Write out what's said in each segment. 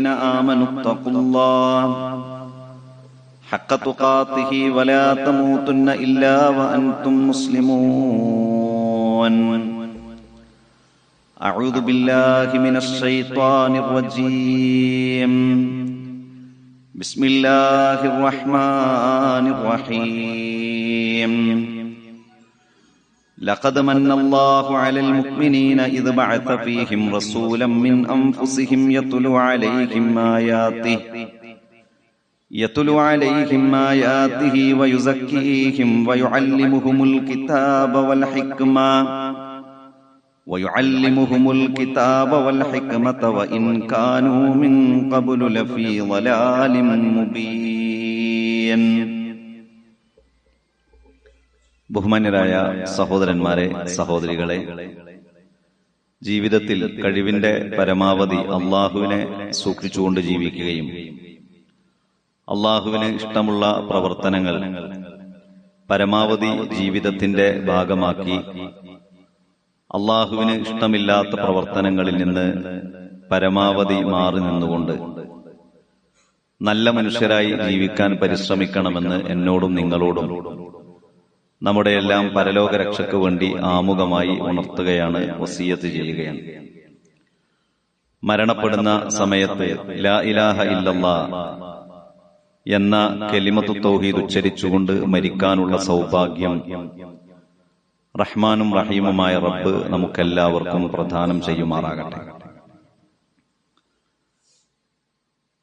الذين آمنوا اتقوا الله حق تقاته ولا تموتن إلا وأنتم مسلمون. أعوذ بالله من الشيطان الرجيم. بسم الله الرحمن الرحيم. لقد من الله على المؤمنين إذ بعث فيهم رسولا من أنفسهم يتلو عليهم آياته ويزكيهم ويعلمهم الكتاب والحكمة وإن كانوا من قبل لفي ضلال مبين. ബഹുമാന്യരായ സഹോദരന്മാരെ, സഹോദരികളെ, ജീവിതത്തിൽ കഴിവിന്റെ പരമാവധി അള്ളാഹുവിനെ സൂക്ഷിച്ചുകൊണ്ട് ജീവിക്കുകയും അള്ളാഹുവിന് ഇഷ്ടമുള്ള പ്രവർത്തനങ്ങൾ പരമാവധി ജീവിതത്തിന്റെ ഭാഗമാക്കി അള്ളാഹുവിന് ഇഷ്ടമില്ലാത്ത പ്രവർത്തനങ്ങളിൽ നിന്ന് പരമാവധി മാറി നിന്നുകൊണ്ട് നല്ല മനുഷ്യരായി ജീവിക്കാൻ പരിശ്രമിക്കണമെന്ന് എന്നോടും നിങ്ങളോടും നമ്മുടെ എല്ലാം പരലോക രക്ഷയ്ക്ക് വേണ്ടി ആമുഖമായി ഉണർത്തുകയാണ്, വസിയത്ത് ചെയ്യുകയാണ്. മരണപ്പെടുന്ന സമയത്ത് ലാ ഇലാഹ ഇല്ലല്ലാഹ് എന്ന കലിമത്തു തൗഹീദ് ഉച്ചരിച്ചുകൊണ്ട് മരിക്കാനുള്ള സൗഭാഗ്യം റഹ്മാനും റഹീമുമായ റബ്ബ് നമുക്കെല്ലാവർക്കും പ്രദാനം ചെയ്യുമാറാകട്ടെ.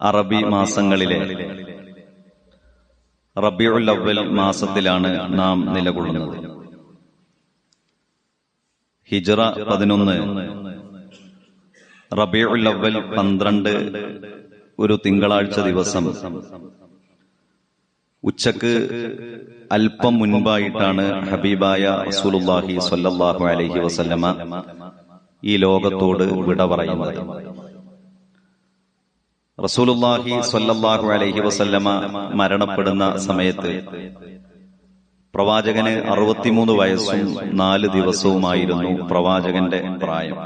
അറബി മാസങ്ങളിലെ റബീഉൽ അവ്വൽ മാസത്തിലാണ് നാം നിലകൊള്ളുന്നത്. ഹിജ്റ 11, റബീഉൽ അവ്വൽ 12 ഒരു തിങ്കളാഴ്ച ദിവസം ഉച്ചക്ക് അല്പം മുൻപായിട്ടാണ് ഹബീബായ റസൂലുള്ളാഹി സ്വല്ലല്ലാഹു അലൈഹി വസല്ലമ ഈ ലോകത്തോട് വിട പറയുന്നത്. റസൂലുള്ളാഹി സ്വല്ലല്ലാഹു അലൈഹി വസല്ലമ മരണപ്പെടുന്ന സമയത്ത് പ്രവാചകന് 63 വയസ്സും 4 ദിവസവുമായിരുന്നു പ്രവാചകന്റെ പ്രായം.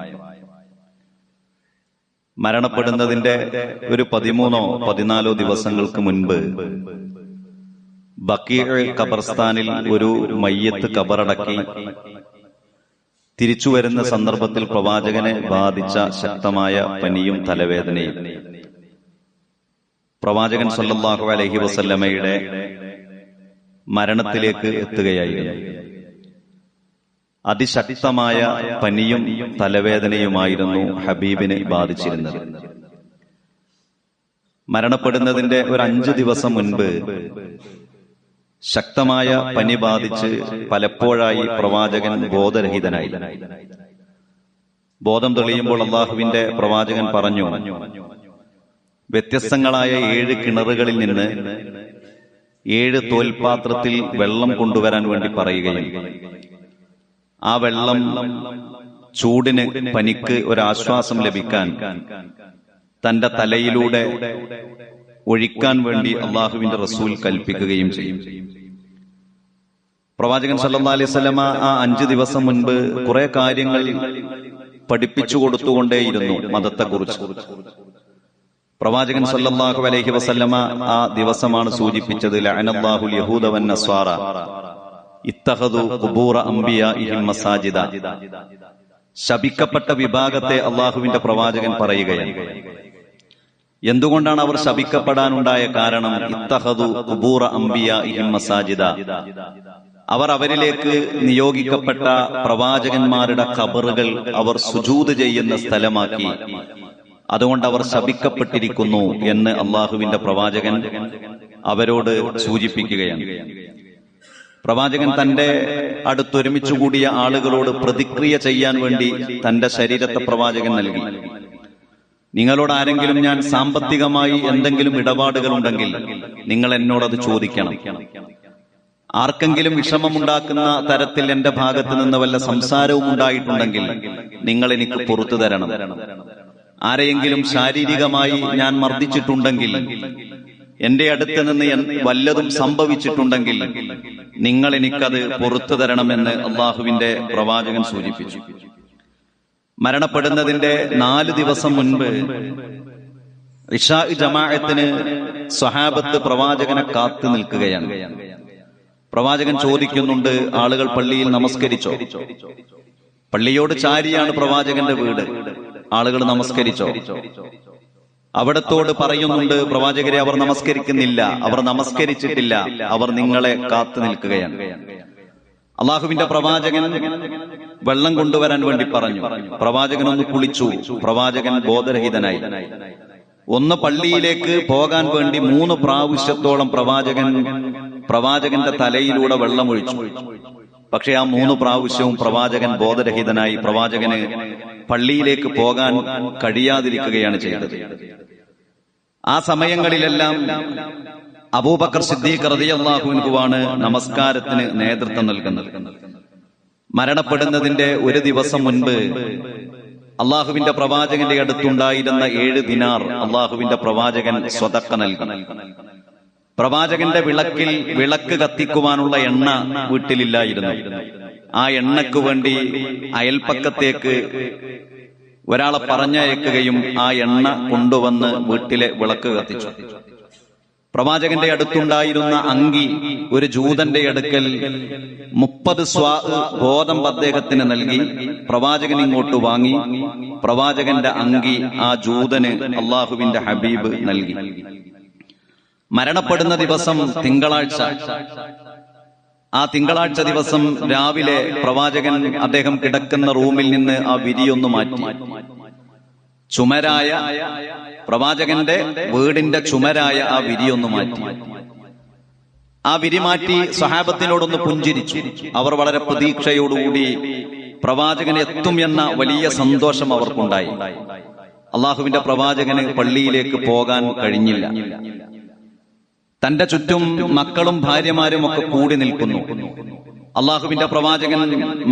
മരണപ്പെടുന്നതിന്റെ ഒരു 13-14 ദിവസങ്ങൾക്ക് മുൻപ് ബഖീഅ് ഖബർസ്ഥാനിൽ ഒരു മയ്യത്ത് ഖബറടക്കി തിരിച്ചുവരുന്ന സന്ദർഭത്തിൽ പ്രവാചകനെ ബാധിച്ച ശക്തമായ പനിയും തലവേദനയും പ്രവാചകൻ സല്ലല്ലാഹു അലൈഹി വസല്ലമയുടെ മരണത്തിലേക്ക് എത്തുകയായിരുന്നു. അതിശക്തമായ പനിയും തലവേദനയുമായിരുന്നു ഹബീബിനെ ബാധിച്ചിരുന്നത്. മരണപ്പെടുന്നതിന്റെ ഒരു 5 ദിവസം മുൻപ് ശക്തമായ പനി ബാധിച്ച് പലപ്പോഴായി പ്രവാചകൻ ബോധരഹിതനായി. ബോധം തെളിയുമ്പോൾ അള്ളാഹുവിന്റെ പ്രവാചകൻ പറഞ്ഞു, വ്യത്യസ്തങ്ങളായ 7 കിണറുകളിൽ നിന്ന് 7 തോൽപാത്രത്തിൽ വെള്ളം കൊണ്ടുവരാൻ വേണ്ടി പറയുകയും ആ വെള്ളം ചൂടിന്, പനിക്ക് ഒരാശ്വാസം ലഭിക്കാൻ തന്റെ തലയിലൂടെ ഒഴിക്കാൻ വേണ്ടി അള്ളാഹുവിന്റെ റസൂൽ കൽപ്പിക്കുകയും ചെയ്യും. പ്രവാചകൻ സല്ലല്ലാഹു അലൈഹി വസല്ലമ ആ 5 ദിവസം മുൻപ് കുറെ കാര്യങ്ങൾ പഠിപ്പിച്ചു കൊടുത്തുകൊണ്ടേയിരുന്നു മതത്തെക്കുറിച്ച്. പ്രവാചകൻ സല്ലല്ലാഹു അലൈഹി വസല്ലമ ആ ദിവസമാണ് സൂചിപ്പിച്ചത്, ലഅനല്ലാഹുൽ യഹൂദ വൻ നസ്വാറ ഇത്തഖദു ഖുബൂറ അംബിയാഇഹിം മസാജിദ. ശപിക്കപ്പെട്ട വിഭാഗത്തെ അള്ളാഹുവിന്റെ പ്രവാചകൻ പറയുകയാണ്. എന്തുകൊണ്ടാണ് അവർ ശപിക്കപ്പെടാനുണ്ടായ കാരണം? ഇത്തഖദു ഖുബൂറ അംബിയാഇഹിം മസാജിദ. അവർ അവരിലേക്ക് നിയോഗിക്കപ്പെട്ട പ്രവാചകന്മാരുടെ ഖബറുകൾ അവർ സുജൂദ് ചെയ്യുന്ന സ്ഥലമാക്കി. അതുകൊണ്ട് അവർ ശപിക്കപ്പെട്ടിരിക്കുന്നു എന്ന് അള്ളാഹുവിന്റെ പ്രവാചകൻ അവരോട് സൂചിപ്പിക്കുകയാണ്. പ്രവാചകൻ തന്റെ അടുത്തൊരുമിച്ചുകൂടിയ ആളുകളോട് പ്രതിക്രിയ ചെയ്യാൻ വേണ്ടി തന്റെ ശരീരത്തെ പ്രവാചകൻ നൽകി. നിങ്ങളോട് ആരെങ്കിലും ഞാൻ സാമ്പത്തികമായി എന്തെങ്കിലും ഇടപാടുകൾ ഉണ്ടെങ്കിൽ നിങ്ങൾ എന്നോടത് ചോദിക്കണം. ആർക്കെങ്കിലും വിഷമമുണ്ടാക്കുന്ന തരത്തിൽ എന്റെ ഭാഗത്ത് നിന്ന് വല്ല സംസാരവും ഉണ്ടായിട്ടുണ്ടെങ്കിൽ നിങ്ങൾ എനിക്ക് പുറത്തു തരണം. ആരെയെങ്കിലും ശാരീരികമായി ഞാൻ മർദ്ദിച്ചിട്ടുണ്ടെങ്കിൽ, എന്റെ അടുത്ത് നിന്ന് വല്ലതും സംഭവിച്ചിട്ടുണ്ടെങ്കിൽ നിങ്ങൾ എനിക്കത് പുറത്തു തരണമെന്ന് അള്ളാഹുവിന്റെ പ്രവാചകൻ സൂചിപ്പിച്ചു. മരണപ്പെടുന്നതിന്റെ 4 ദിവസം മുൻപ് ഇശാ ജമാഅത്തിന് സ്വഹാബത്ത് പ്രവാചകനെ കാത്തു നിൽക്കുകയാണ്. പ്രവാചകൻ ചോദിക്കുന്നുണ്ട്, ആളുകൾ പള്ളിയിൽ നമസ്കരിച്ചോ? പള്ളിയോട് ചാരിയാണ് പ്രവാചകന്റെ വീട്. ആളുകൾ നമസ്കരിച്ചോ? അവിടത്തോട് പറയുന്നുണ്ട്, പ്രവാചകരെ അവർ നമസ്കരിക്കുന്നില്ല, അവർ നമസ്കരിച്ചിട്ടില്ല, അവർ നിങ്ങളെ കാത്തു നിൽക്കുകയാണ്. അള്ളാഹുവിന്റെ പ്രവാചകൻ വെള്ളം കൊണ്ടുവരാൻ വേണ്ടി പറഞ്ഞു. പ്രവാചകൻ ഒന്ന് കുളിച്ചു. പ്രവാചകൻ ബോധരഹിതനായി. ഒന്ന് പള്ളിയിലേക്ക് പോകാൻ വേണ്ടി 3 പ്രാവശ്യത്തോളം പ്രവാചകന്റെ തലയിലൂടെ വെള്ളമൊഴിച്ചു. പക്ഷെ ആ 3 പ്രാവശ്യവും പ്രവാചകൻ ബോധരഹിതനായി. പ്രവാചകന് പള്ളിയിലേക്ക് പോകാൻ കഴിയാതിരിക്കുകയാണ് ചെയ്തത്. ആ സമയങ്ങളിലെല്ലാം അബൂബക്കർ സിദ്ദീഖ് റളിയല്ലാഹു അൻഹുവാണ് നമസ്കാരത്തിന് നേതൃത്വം നൽകുന്നത്. മരണപ്പെടുന്നതിന്റെ ഒരു ദിവസം മുൻപ് അള്ളാഹുവിന്റെ പ്രവാചകന്റെ അടുത്തുണ്ടായിരുന്ന 7 ദിനാർ അള്ളാഹുവിന്റെ പ്രവാചകൻ സ്വതക്ക നൽകി. പ്രവാചകന്റെ വിളക്ക് കത്തിക്കുവാനുള്ള എണ്ണ വീട്ടിലില്ലായിരുന്നു. ആ എണ്ണയ്ക്ക് വേണ്ടി അയൽപ്പക്കത്തേക്ക് ഒരാളെ പറഞ്ഞയക്കുകയും ആ എണ്ണ കൊണ്ടുവന്ന് വീട്ടിലെ വിളക്ക് കത്തിച്ചു. പ്രവാചകന്റെ അടുത്തുണ്ടായിരുന്ന അങ്കി ഒരു ജൂതന്റെ അടുക്കൽ 30 സ്വാ ഗോതമ്പ് അദ്ദേഹത്തിന് നൽകി. പ്രവാചകൻ ഇങ്ങോട്ട് വാങ്ങി. പ്രവാചകന്റെ അങ്കി ആ ജൂതന് അള്ളാഹുവിന്റെ ഹബീബ് നൽകി. മരണപ്പെടുന്ന ദിവസം തിങ്കളാഴ്ച. ആ തിങ്കളാഴ്ച ദിവസം രാവിലെ പ്രവാചകൻ അദ്ദേഹം കിടക്കുന്ന റൂമിൽ നിന്ന് ആ വിരിയൊന്നു മാറ്റി. ചുമരായ പ്രവാചകന്റെ വീടിന്റെ ചുമരായ ആ വിരിയൊന്നു മാറ്റി. ആ വിരി മാറ്റി സ്വഹാബത്തിനോടൊന്ന് പുഞ്ചിരിച്ചു. അവർ വളരെ പ്രതീക്ഷയോടുകൂടി പ്രവാചകൻ എത്തും എന്ന വലിയ സന്തോഷം അവർക്കുണ്ടായി. അള്ളാഹുവിന്റെ പ്രവാചകന് പള്ളിയിലേക്ക് പോകാൻ കഴിഞ്ഞില്ല. തന്റെ ചുറ്റും മക്കളും ഭാര്യമാരും ഒക്കെ കൂടി നിൽക്കുന്നു. അള്ളാഹുവിന്റെ പ്രവാചകൻ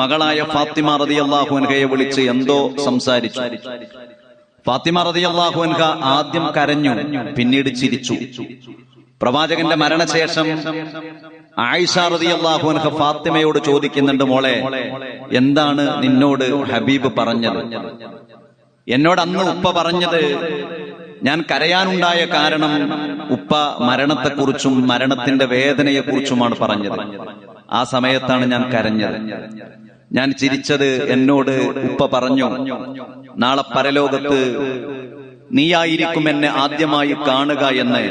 മകളായ ഫാത്തിമ റളിയല്ലാഹു അൻഹയെ വിളിച്ച് എന്തോ സംസാരിച്ചു. ഫാത്തിമ റളിയല്ലാഹു അൻഹ ആദ്യം കരഞ്ഞു, പിന്നീട് ചിരിച്ചു. പ്രവാചകന്റെ മരണശേഷം ആയിഷ റളിയല്ലാഹു അൻഹ ഫാത്തിമയോട് ചോദിക്കുന്നുണ്ട്, മോളെ, എന്താണ് നിന്നോട് ഹബീബ് പറഞ്ഞത്? എന്നോട് അന്ന് ഉപ്പ പറഞ്ഞത്, ഞാൻ കരയാനുണ്ടായ കാരണം ഉപ്പ മരണത്തെക്കുറിച്ചും മരണത്തിന്റെ വേദനയെക്കുറിച്ചുമാണ് പറഞ്ഞത്. ആ സമയത്താണ് ഞാൻ കരഞ്ഞത്. ഞാൻ ചിരിച്ചത് എന്നോട് ഉപ്പ പറഞ്ഞു, നാളെ പരലോകത്ത് നീയായിരിക്കും എന്നെ ആദ്യമായി കാണുക എന്ന്.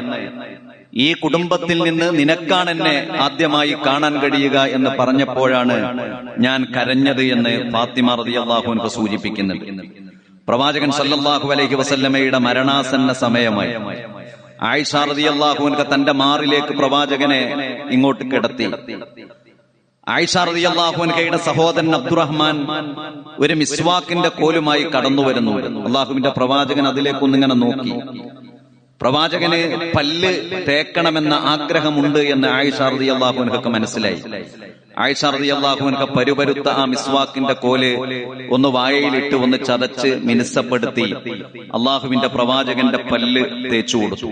ഈ കുടുംബത്തിൽ നിന്ന് നിനക്കാണ് എന്നെ ആദ്യമായി കാണാൻ കഴിയുക എന്ന് പറഞ്ഞപ്പോഴാണ് ഞാൻ കരഞ്ഞത് എന്ന് ഫാത്തിമ റളിയല്ലാഹു അൻഹ സൂചിപ്പിക്കുന്നുണ്ട്. പ്രവാചകൻ സല്ലല്ലാഹു അലൈഹി വസല്ലമയുടെ മരണാസന്ന സമയമായി. ആയിഷ റളിയല്ലാഹു അൻഹ തന്റെ മാറിലേക്ക് പ്രവാചകനെ ഇങ്ങോട്ട് കിടത്തി. ആയിഷ റളിയല്ലാഹു അൻഹയുടെ സഹോദരൻ അബ്ദുറഹ്മാൻ ഒരു മിസ്വാക്കിന്റെ കോലുമായി കടന്നു വരുന്നു. അള്ളാഹുവിന്റെ പ്രവാചകൻ അതിലേക്കൊന്നിങ്ങനെ നോക്കി. പ്രവാചകന് പല്ല് തേക്കണമെന്ന ആഗ്രഹമുണ്ട് എന്ന് ആയിഷ റളിയല്ലാഹു അൻഹക്ക് മനസ്സിലായി. ആയിഷ റളിയല്ലാഹു അൻഹ പരുപരുത്ത ആ മിസ്വാക്കിന്റെ കോല് ഒന്ന് വായയിലിട്ട് ഒന്ന് ചതച്ച് മിനുസപ്പെടുത്തി അള്ളാഹുവിന്റെ പ്രവാചകന്റെ പല്ല് തേച്ചു കൊടുത്തു.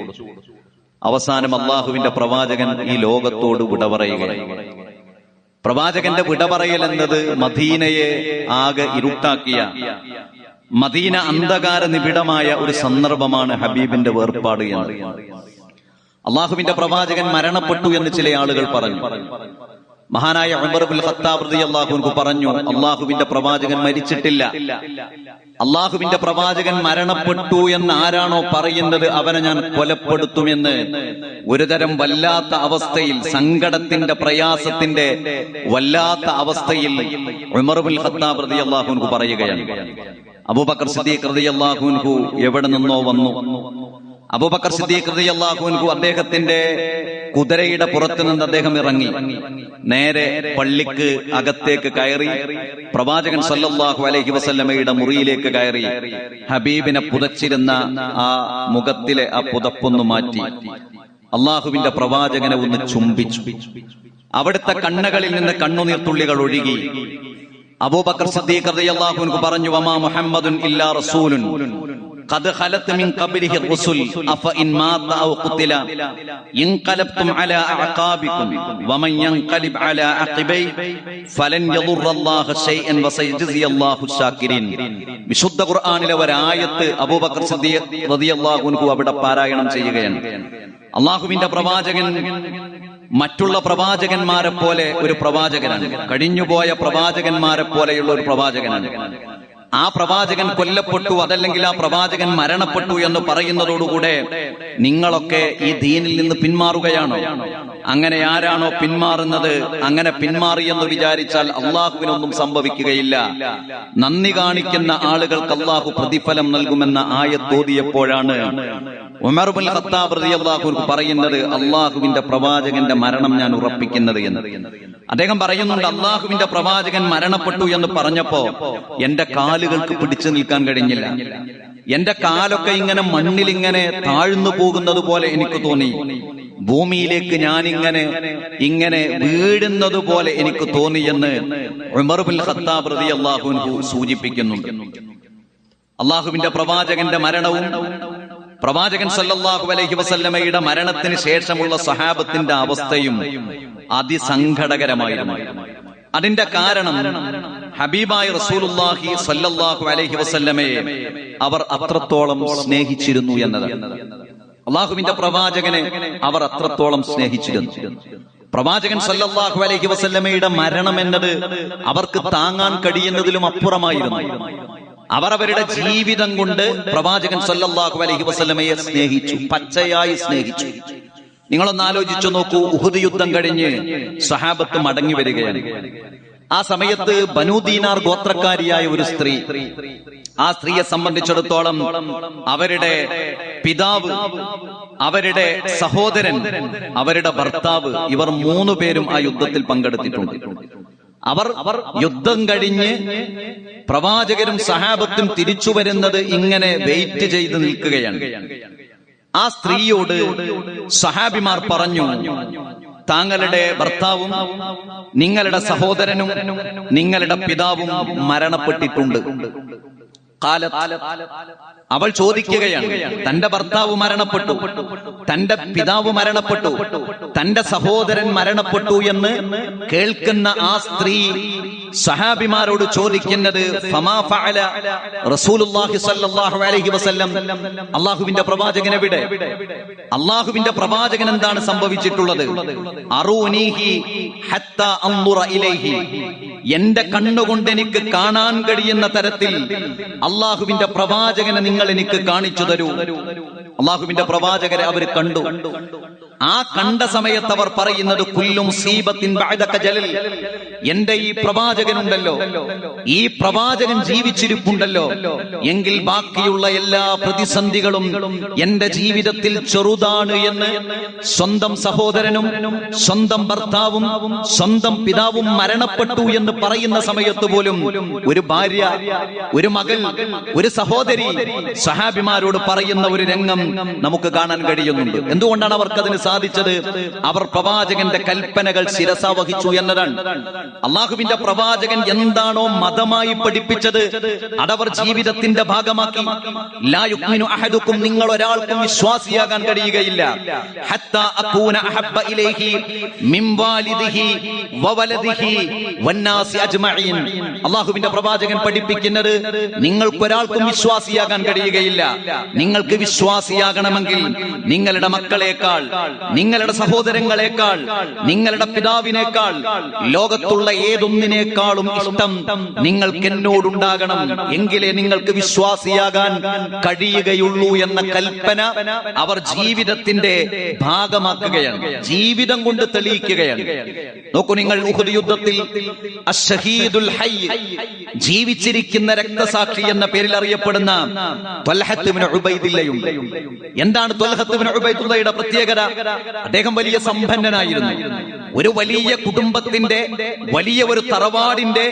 അവസാനം അള്ളാഹുവിന്റെ പ്രവാചകൻ ഈ ലോകത്തോട് വിട പറയുകയാണ്. പ്രവാചകന്റെ വിട പറയൽ എന്നത് മദീനയെ ആകെ ഇരുട്ടാക്കിയ, മദീന അന്ധകാര നിബിഡമായ ഒരു സന്ദർഭമാണ് ഹബീബിന്റെ വേർപാട് എന്ന്. അള്ളാഹുവിന്റെ പ്രവാചകൻ മരണപ്പെട്ടു എന്ന് ചില ആളുകൾ പറഞ്ഞു. മഹാനായ ഉമർ ഇബ്നുൽ ഖത്താബ് റളിയല്ലാഹു അൻഹു പറഞ്ഞു, അള്ളാഹുവിന്റെ പ്രവാചകൻ മരിച്ചിട്ടില്ല. അള്ളാഹുവിന്റെ പ്രവാചകൻ മരണപ്പെട്ടു എന്ന് ആരാണോ പറയുന്നത് അവനെ ഞാൻ കൊലപ്പെടുത്തുമെന്ന് ഒരുതരം വല്ലാത്ത അവസ്ഥയിൽ, സങ്കടത്തിന്റെ പ്രയാസത്തിന്റെ വല്ലാത്ത അവസ്ഥയിൽ ഉമർ ഇബ്നുൽ ഖത്താബ് റളിയല്ലാഹു അൻഹു പറയുകയാണ്. അബൂബക്കർ സിദ്ദീഖ് റളിയല്ലാഹു അൻഹു എവിടെ നിന്നോ വന്നു. അബൂബക്കർ സിദ്ദീഖ് റളിയല്ലാഹു അൻഹു അദ്ദേഹത്തിന്റെ കുതിരയുടെ പുറത്തു നിന്ന് അദ്ദേഹം ഇറങ്ങി നേരെ പള്ളിക്ക് അകത്തേക്ക് കയറി. പ്രവാചകൻ സല്ലല്ലാഹു അലൈഹി വസല്ലമയുടെ മുറിയിലേക്ക് കയറി ഹബീബിനെ പുതച്ചിരുന്ന ആ മുഖത്തിലെ ആ പുതപ്പൊന്നു മാറ്റി അള്ളാഹുവിന്റെ പ്രവാചകനെ ഒന്ന് ചുംബിച്ചു. അവിടുത്തെ കണ്ണുകളിൽ നിന്ന് കണ്ണുനീർത്തുള്ളികൾ ഒഴുകി. അബൂബക്കർ സിദ്ദീഖ് റളിയല്ലാഹു അൻഹു പറഞ്ഞു, വമാ മുഹമ്മദുൻ ഇല്ലാ റസൂലുൻ, ഖദ് ഖലത് മിൻ ഖബ്ലിഹി റസുൽ അഫഇൻ മാത ഔ ഖുതില ഇൻഖലബ്തും അലാ അഅഖാബികും വമൻ യൻഖലിബ് അലാ അഖിബൈ ഫലൻ യദുറല്ലാഹു ശൈഅൻ വസയജ്സിയല്ലാഹു ശാകിരീൻ. വിശുദ്ധ ഖുർആനിലെ ഒരായത്ത് അബൂബക്കർ സിദ്ദീഖ് റളിയല്ലാഹു അൻഹു അവിടെ പാരായണം ചെയ്യുകയാണ്. അല്ലാഹുവിന്റെ പ്രവാചകൻ മറ്റുള്ള പ്രവാചകന്മാരെ പോലെ ഒരു പ്രവാചകനാണ്. കഴിഞ്ഞുപോയ പ്രവാചകന്മാരെ പോലെയുള്ള ഒരു പ്രവാചകനാണ്. ആ പ്രവാചകൻ കൊല്ലപ്പെട്ടു, അതല്ലെങ്കിൽ ആ പ്രവാചകൻ മരണപ്പെട്ടു എന്ന് പറയുന്നതോടുകൂടെ നിങ്ങളൊക്കെ ഈ ദീനിൽ നിന്ന് പിന്മാറുകയാണോ? അങ്ങനെ ആരാണോ പിന്മാറുന്നത്, അങ്ങനെ പിന്മാറിയെന്ന് വിചാരിച്ചാൽ അള്ളാഹുവിനൊന്നും സംഭവിക്കുകയില്ല. നന്ദി കാണിക്കുന്ന ആളുകൾക്ക് അള്ളാഹു പ്രതിഫലം നൽകുമെന്ന ആയത്തോതിയപ്പോഴാണ് ഉമർ ഇബ്നുൽ ഖത്താബ് റളിയല്ലാഹു അൻഹു പറയുന്നത്, അള്ളാഹുവിന്റെ പ്രവാചകന്റെ മരണം ഞാൻ ഉറപ്പിക്കുന്നത് എന്ന്. അദ്ദേഹം പറയുന്നുണ്ട്, അള്ളാഹുവിന്റെ പ്രവാചകൻ മരണപ്പെട്ടു എന്ന് പറഞ്ഞപ്പോ എന്റെ കാലുകൾക്ക് പിടിച്ചു നിൽക്കാൻ കഴിഞ്ഞില്ല. എന്റെ കാലൊക്കെ ഇങ്ങനെ മണ്ണിൽ ഇങ്ങനെ താഴ്ന്നു പോകുന്നത് പോലെ എനിക്ക് തോന്നി. ഭൂമിയിലേക്ക് ഞാനിങ്ങനെ ഇങ്ങനെ വീഴുന്നത് പോലെ എനിക്ക് തോന്നിയെന്ന് ഉമർ ഇബ്നുൽ ഖത്താബ് റളിയല്ലാഹു അൻഹു സൂചിപ്പിക്കുന്നുണ്ട്. അള്ളാഹുവിന്റെ പ്രവാചകന്റെ മരണവും പ്രവാചകൻ സല്ലല്ലാഹു അലൈഹി വസല്ലമയുടെ മരണത്തിന് ശേഷമുള്ള സഹാബത്തിന്റെ അവസ്ഥയും അതിസങ്കടകരമായിരുന്നു. അതിന്റെ കാരണം ഹബീബായ റസൂലുള്ളാഹി സല്ലല്ലാഹു അലൈഹി വസല്ലമയെ അവർ അത്രത്തോളം സ്നേഹിച്ചിരുന്നു എന്നതാണ്. അള്ളാഹുവിന്റെ പ്രവാചകനെ അവർ അത്രത്തോളം സ്നേഹിച്ചിരുന്നു. പ്രവാചകൻ സല്ലല്ലാഹു അലൈഹി വസല്ലമയുടെ മരണം എന്നത് അവർക്ക് താങ്ങാൻ കഴിയുന്നതിലും അപ്പുറമായിരുന്നു. അവർ അവരുടെ ജീവിതം കൊണ്ട് പ്രവാചകൻ സല്ലല്ലാഹു അലൈഹി വസല്ലമയെ സ്നേഹിച്ചു, പച്ചയായി സ്നേഹിച്ചു. നിങ്ങളൊന്ന് ആലോചിച്ചു നോക്കൂ, ഉഹുദ് യുദ്ധം കഴിഞ്ഞ് സഹാബത്ത് മടങ്ങി വരികയാണ്. ആ സമയത്ത് ബനൂ ദീനാർ ഗോത്രക്കാരിയായ ഒരു സ്ത്രീ, ആ സ്ത്രീയെ സംബന്ധിച്ചിടത്തോളം അവരുടെ പിതാവ്, അവരുടെ സഹോദരൻ, അവരുടെ ഭർത്താവ്, ഇവർ 3 പേരും ആ യുദ്ധത്തിൽ പങ്കെടുത്തിട്ടുണ്ട്. അവർ യുദ്ധം കഴിഞ്ഞ് പ്രവാചകരും സഹാബത്തും തിരിച്ചു വരുന്നത് ഇങ്ങനെ വെയിറ്റ് ചെയ്ത് നിൽക്കുകയാണ്. ആ സ്ത്രീയോട് സഹാബിമാർ പറഞ്ഞു, താങ്കളുടെ ഭർത്താവും നിങ്ങളുടെ സഹോദരനും നിങ്ങളുടെ പിതാവും മരണപ്പെട്ടിട്ടുണ്ട്. അവൾ ചോദിക്കുകയാണ്, തന്റെ ഭർത്താവ് മരണപ്പെട്ടു, തന്റെ പിതാവ് മരണപ്പെട്ടു, തന്റെ സഹോദരൻ മരണപ്പെട്ടു എന്ന് കേൾക്കുന്ന ആ സ്ത്രീ സഹാബിമാരോട് ചോദിക്കുന്നത്, ഫമാ ഫഅല റസൂലുള്ളാഹി സ്വല്ലല്ലാഹു അലൈഹി വസല്ലം, അല്ലാഹുവിന്റെ പ്രവാചകൻ എവിടെ? അല്ലാഹുവിന്റെ പ്രവാചകൻ എന്താണ് സംഭവിച്ചിട്ടുള്ളത്? അറൂനീഹി ഹത്താ അൻദുറ ഇലൈഹി, എന്റെ കണ്ണുകൊണ്ട് എനിക്ക് കാണാൻ കഴിയുന്ന തരത്തിൽ അല്ലാഹുവിന്റെ പ്രവാചകനെ നിങ്ങൾ എനിക്ക് കാണിച്ചു തരൂ. അല്ലാഹുവിന്റെ പ്രവാചകരെ അവർ കണ്ടു. ആ കണ്ട സമയത്ത് അവർ പറയുന്നത്, കുല്ലു മുസീബത്തിൻ ബഅദക ജലൽ, എന്റെ ഈ പ്രവാചകനുണ്ടല്ലോ, ഈ പ്രവാചകൻ ജീവിച്ചിരിപ്പുണ്ടല്ലോ എങ്കിൽ ബാക്കിയുള്ള എല്ലാ പ്രതിസന്ധികളും എന്റെ ജീവിതത്തിൽ ചെറുതാണ് എന്ന് സ്വന്തം സഹോദരനും സ്വന്തം ഭർത്താവും സ്വന്തം പിതാവും മരണപ്പെട്ടു എന്ന് പറയുന്ന സമയത്ത് പോലും ഒരു ഭാര്യ, ഒരു മകൾ, ഒരു സഹോദരി സഹാബിമാരോട് പറയുന്ന ഒരു രംഗം നമുക്ക് കാണാൻ കഴിയുന്നുണ്ട്. എന്തുകൊണ്ടാണ് അവർക്ക് അതിന് സാധിച്ചത്? അവർ പ്രവാചകന്റെ കൽപ്പനകൾ ശിരസാവഹിച്ചു എന്നതാണ്. അള്ളാഹുവിന്റെ പ്രവാചകൻ എന്താണോ മതമായി പഠിപ്പിച്ചത് അതവർ ജീവിതത്തിന്റെ ഭാഗമാക്കി. ലാ യുഅ്മിനു അഹദുക്കും, നിങ്ങൾ ഒരാൾക്കും വിശ്വാസിയാകാൻ കഴിയുകയില്ല, ഹത്താ അകൂന അഹബ്ബ ഇലൈഹി മിൻ വാലിദിഹി വവലദിഹി വന്നാസി അജ്മഈൻ. അള്ളാഹുവിന്റെ പ്രവാചകൻ പഠിപ്പിക്കുന്നത്, നിങ്ങൾക്ക് ഒരാൾക്കും വിശ്വാസിയാകാൻ കഴിയുകയില്ല. നിങ്ങൾക്ക് വിശ്വാസിയാകണമെങ്കിൽ നിങ്ങളുടെ മക്കളെക്കാൾ, നിങ്ങളുടെ സഹോദരങ്ങളെക്കാൾ, നിങ്ങളുടെ പിതാവിനേക്കാൾ, ലോകത്തുള്ള ഏതൊന്നിനേക്കാളും ഇഷ്ടം നിങ്ങൾക്ക് എന്നോടുണ്ടാകണം, എങ്കിലേ നിങ്ങൾക്ക് വിശ്വാസിയാകാൻ കഴിയുകയുള്ളൂ എന്ന കൽപ്പന അവർ ജീവിതത്തിന്റെ ഭാഗമാക്കുകയാണ്, ജീവിതം കൊണ്ട് തെളിയിക്കുകയാണ്. നോക്കൂ നിങ്ങൾ, ഉഹുദ് യുദ്ധത്തിൽ അശ്ശഹീദുൽ ഹയ്യ്, ജീവിച്ചിരിക്കുന്ന രക്തസാക്ഷി എന്ന പേരിൽ അറിയപ്പെടുന്ന ത്വൽഹത്ത് ഇബ്നു ഉബൈദില്ലയുണ്ട്. എന്താണ് ത്വൽഹത്ത് ഇബ്നു ഉബൈദില്ലയുടെ പ്രത്യേകത? അദ്ദേഹം വലിയ സമ്പന്നനായിരുന്നു. ഒരു വലിയ കുടുംബത്തിന്റെ വലിയ ഒരു തറവാടിന്റെ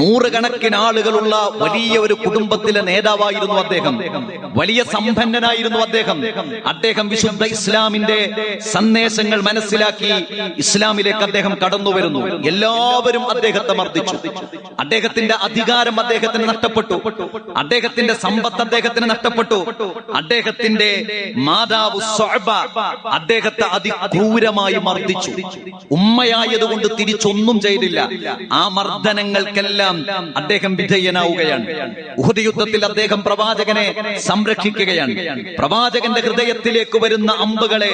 100 കണക്കിന് ആളുകളുള്ള വലിയ ഒരു കുടുംബത്തിലെ നേതാവായിരുന്നു അദ്ദേഹം. വലിയ സമ്പന്നനായിരുന്നു അദ്ദേഹം. അദ്ദേഹം വിശുദ്ധ ഇസ്ലാമിന്റെ സന്ദേശങ്ങൾ മനസ്സിലാക്കി ഇസ്ലാമിലേക്ക് അദ്ദേഹം കടന്നു വരുന്നു. എല്ലാവരും അദ്ദേഹത്തെ മർദ്ദിച്ചു. അദ്ദേഹത്തിന്റെ അധികാരം അദ്ദേഹത്തിന് നഷ്ടപ്പെട്ടു. അദ്ദേഹത്തിന്റെ സമ്പത്ത് അദ്ദേഹത്തിന് നഷ്ടപ്പെട്ടു. അദ്ദേഹത്തിന്റെ മാതാവ് സ്വഅബ അദ്ദേഹത്തെ അതിക്രൂരമായി മർദ്ദിച്ചു. ഉമ്മയായതുകൊണ്ട് തിരിച്ചൊന്നും ചെയ്തില്ല. ആ മർദ്ദനങ്ങൾക്കെല്ലാം അദ്ദേഹം വിധേയനാവുകയാണ്. ഉഹദ് യുദ്ധത്തിൽ അദ്ദേഹം പ്രവാചകനെ സംരക്ഷിക്കുകയാണ്. പ്രവാചകന്റെ ഹൃദയത്തിലേക്ക് വരുന്ന അമ്പുകളെ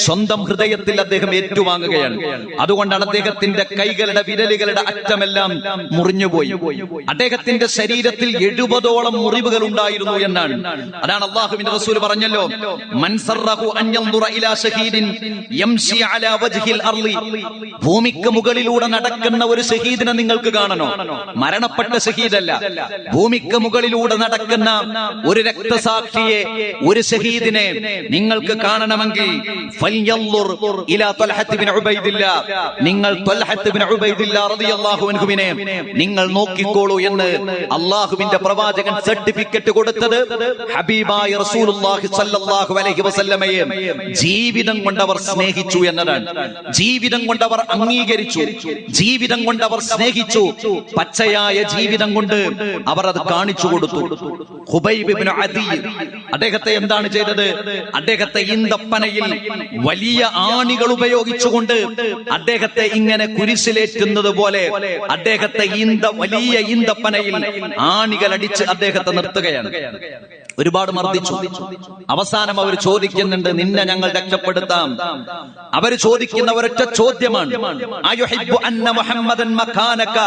സ്വന്തം ഹൃദയത്തിൽ അദ്ദേഹം ഏറ്റുവാങ്ങുകയാണ്. അതുകൊണ്ടാണ് അദ്ദേഹത്തിന്റെ കൈകളുടെ വിരലുകളുടെ അറ്റമെല്ലാം മുറിഞ്ഞുപോയി. അദ്ദേഹത്തിന്റെ ശരീരത്തിൽ 70ഓളം മുറിവുകൾ ഉണ്ടായിരുന്നു എന്നാണ്. അതാണ് അല്ലാഹുവിന്റെ റസൂൽ പറഞ്ഞല്ലോ, മൻ സറഹു അൻ യൻദുറ ഇലാ ഷഹീദിൻ യംശി അലാ വജ്ഹിൽ അർളി. ഭൂമിക്ക് മുകളിലൂടെ നടക്കുന്ന ഒരു ഷഹീദിനെ നിങ്ങൾക്ക് കാണണോ? മരണപ്പെട്ട ഷഹീദല്ല, ഭൂമിക്ക് മുകളിലൂടെ നടക്കുന്ന ഒരു രക്തസാക്ഷിയെ, ഒരു ഷഹീദിനെ നിങ്ങൾക്ക് കാണണമെങ്കിൽ ഫൽയൻദുർ ഇലാ ത്വൽഹത്ത് ബിൻ ഉബൈദില്ലാ, നിങ്ങൾ ത്വൽഹത്ത് ബിൻ ഉബൈദില്ലാ റളിയല്ലാഹു അൻഹുവിനെ നിങ്ങൾ നോക്കിക്കോളൂ എന്ന് അല്ലാഹുവിന്റെ പ്രവാചകൻ സർട്ടിഫിക്കറ്റ് കൊടുത്തത് ഹബീബായ റസൂലുള്ളാഹി സ്വല്ലല്ലാഹു അലൈഹി വസല്ലമയെ ജീവിതം കൊണ്ടവർ സ്നേഹിച്ചു എന്നതാണ്. ജീവിതം കൊണ്ടവർ അംഗീകരിച്ചു, ജീവിതം കൊണ്ടവർ സ്നേഹിച്ചു. പച്ചയായ ജീവിതം കൊണ്ട് അവർ അത് കാണിച്ചു കൊടുത്തു. ഖുബൈബ് ഇബ്നു അദി അദ്ദേഹത്തെ എന്താണ് ചെയ്തത്? അദ്ദേഹത്തെ ഈന്തപ്പനയിൽ വലിയ ആണികൾ ഉപയോഗിച്ചുകൊണ്ട് അദ്ദേഹത്തെ ഇങ്ങനെ കുരിശിലേറ്റുന്നത് പോലെ അദ്ദേഹത്തെ വലിയ ഈന്തപ്പനയിൽ ആണികൾ അടിച്ച് അദ്ദേഹത്തെ നിർത്തുകയാണ്. ഒരുപാട് മർദ്ദിച്ചു. അവസാനം അവർ ചോദിക്കുന്നുണ്ട്, നിന്നെ ഞങ്ങൾ രക്ഷപ്പെടുത്താം. അവർ ചോദിക്കുന്ന ഒരൊറ്റ ചോദ്യമാണ്, അയുഹിബ്ബു അന്ന മുഹമ്മദൻ മകാനക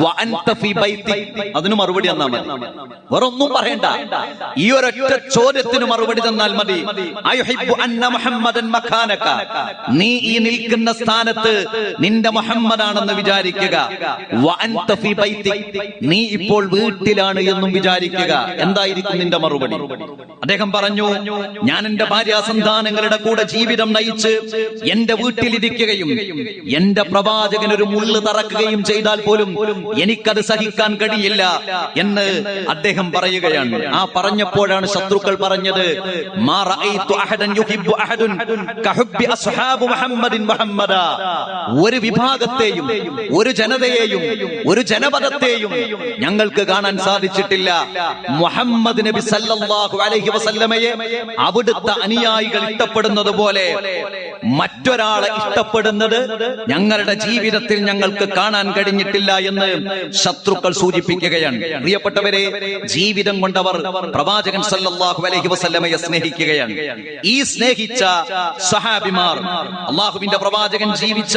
വ അൻത ഫീ ബൈതി. അതിന് മറുപടി തന്നാൽ മതി, വേറൊന്നും പറയണ്ട. ഈ ഒരൊറ്റ ചോദ്യത്തിന് മറുപടി തന്നാൽ മതി. അയുഹിബ്ബു അന്ന മുഹമ്മദൻ മകാനക, നീ ഈ നിൽക്കുന്ന സ്ഥാനത്ത് നിന്റെ മുഹമ്മദാണെന്ന് വിചാരിക്കുക. വ അൻത ഫീ ബൈതി, നീ ഇപ്പോൾ വീട്ടിലാണ് എന്നും വിചാരിക്കുക. എന്തായിരിക്കും നിന്റെ മറുപടി? അദ്ദേഹം പറഞ്ഞു, ഞാൻ എന്റെ ഭാര്യാസന്താനങ്ങളുടെ കൂടെ ജീവിതം നയിച്ച് എന്റെ വീട്ടിലിരിക്കുകയും എന്റെ പ്രവാചകൻ ഒരു മുള്ള് തറക്കുകയും ചെയ്താൽ പോലും എനിക്കത് സഹിക്കാൻ കഴിയില്ല എന്ന് അദ്ദേഹം പറയുകയാണ്. ആ പറഞ്ഞപ്പോഴാണ് ശത്രുക്കൾ പറഞ്ഞത്, മാ റഅയ്തു അഹദൻ യുഹിബ്ബു അഹദൻ കഹുബ്ബി അസ്ഹാബു മുഹമ്മദിൻ മുഹമ്മദ. ഒരു വിഭാഗത്തെയും, ഒരു ജനതയെയും, ഒരു ജനപദത്തെയും ഞങ്ങൾക്ക് കാണാൻ സാധിച്ചിട്ടില്ല മുഹമ്മദ് നബി സല്ലല്ലാഹു അലൈഹി വസല്ലമയെ അവിടുത്തെ അനുയായികൾ ഇഷ്ടപ്പെടുന്നത് പോലെ മറ്റൊരാളെ ഇഷ്ടപ്പെടുന്നത് ഞങ്ങളുടെ ജീവിതത്തിൽ ഞങ്ങൾക്ക് കാണാൻ കഴിഞ്ഞിട്ടില്ല എന്ന് ശത്രുക്കൾ സൂചിപ്പിക്കുകയാണ്. പ്രിയപ്പെട്ടവരെ, ജീവിതം കൊണ്ടവർ പ്രവാചകൻ സല്ലല്ലാഹു അലൈഹി വസല്ലമയെ സ്നേഹിക്കുകയാണ്. ഈ സ്നേഹിച്ച സഹാബിമാർ, അല്ലാഹുവിന്റെ പ്രവാചകൻ ജീവിച്ച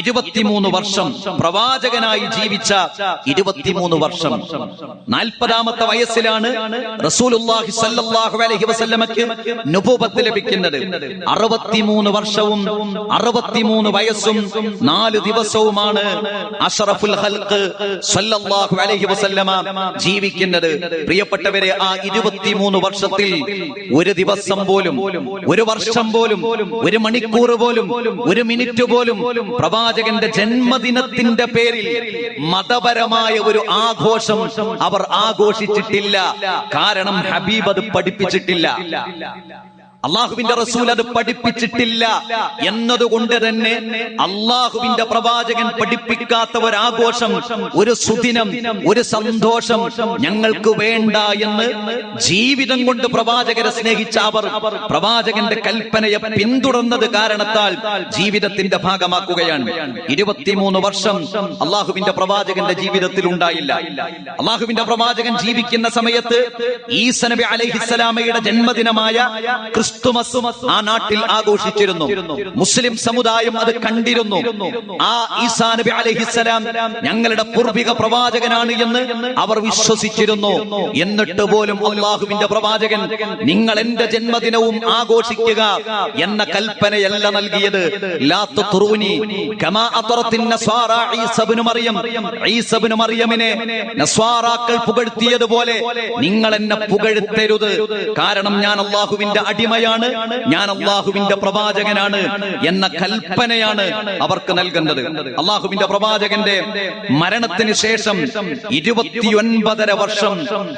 23 വർഷം, പ്രവാചകനായി ജീവിച്ച 23 വർഷം, 40ാമത്തെ വയസ്സിലാണ് റസൂലുള്ളാഹി സ്വല്ലല്ലാഹു അലൈഹി വസല്ലമക്ക് നുബുവത്ത് ലഭിക്കുന്നത്. 63 വർഷവും 63 വയസ്സും 4 ദിവസവുമാണ് അഷ്റഫുൽ ഖൽഖ് സ്വല്ലല്ലാഹു അലൈഹി വസല്ലമ ജീവിക്കുന്നത്. പ്രിയപ്പെട്ടവരെ, ആ 23 വർഷത്തിൽ ഒരു ദിവസം പോലും, ഒരു വർഷം പോലും, ഒരു മണിക്കൂർ പോലും, ഒരു മിനിറ്റ് പോലും പ്രവാചകന്റെ ജന്മദിനത്തിന്റെ പേരിൽ മതപരമായ ഒരു ആഘോഷം അവർ ആഘോഷിച്ചിട്ടില്ല. കാരണം ഹബീബ് അത് പഠിപ്പിച്ചിട്ടില്ല. അള്ളാഹുവിന്റെ റസൂൽ അത് പഠിപ്പിച്ചിട്ടില്ല എന്നതുകൊണ്ട് തന്നെ അള്ളാഹുവിന്റെ പ്രവാചകൻ പഠിപ്പിക്കാത്ത ഒരാഘോഷം, ഒരു സുദിനം, ഒരു സന്തോഷം ഞങ്ങൾക്ക് വേണ്ട എന്ന് ജീവിതം കൊണ്ട് പ്രവാചകരെ സ്നേഹിച്ച അവർ പ്രവാചകന്റെ കൽപ്പനയെ പിന്തുടർന്നത് കാരണത്താൽ ജീവിതത്തിന്റെ ഭാഗമാക്കുകയാണ്. 23 വർഷം അള്ളാഹുവിന്റെ പ്രവാചകന്റെ ജീവിതത്തിൽ ഉണ്ടായില്ല. അള്ളാഹുവിന്റെ പ്രവാചകൻ ജീവിക്കുന്ന സമയത്ത് ഈസ നബി അലൈഹിസ്സലാമയുടെ ജന്മദിനമായ ക്രിസ്തുമസ് ആ നാട്ടിൽ ആഘോഷിച്ചിരുന്നു. മുസ്ലിം സമുദായം അത് കണ്ടിരുന്നു. ആ ഈസാ നബി അലൈഹിസ്സലാം ഞങ്ങളുടെ പൂർവിക പ്രവാചകനാണ് എന്ന് അവർ വിശ്വസിച്ചിരുന്നു. എന്നിട്ട് പോലും അല്ലാഹുവിന്റെ പ്രവാചകൻ നിങ്ങൾ എന്റെ ജന്മദിനവും ആഘോഷിക്കുക എന്ന കൽപ്പനയല്ല നൽകിയത്. ലാ തുത്റൂനി കമാ അത്റത്തിൻ നസ്വാറാ ഈസ ഇബ്നു മറിയം, ഈസ ഇബ്നു മറിയമിനെ നസ്വാറാക്കൾ പുകഴ്ത്തിയതുപോലെ നിങ്ങൾ എന്നെ പുകഴ്ത്തരുത്. കാരണം ഞാൻ അല്ലാഹുവിന്റെ അടിമ ഫാത്തിമയാണ്, ഞാൻ അള്ളാഹുവിന്റെ പ്രവാചകനാണ് എന്ന കൽപ്പനയാണ് അവർക്ക് നൽകുന്നത്. അള്ളാഹുവിന്റെ പ്രവാചകന്റെ മരണത്തിന് ശേഷം 29.5 വർഷം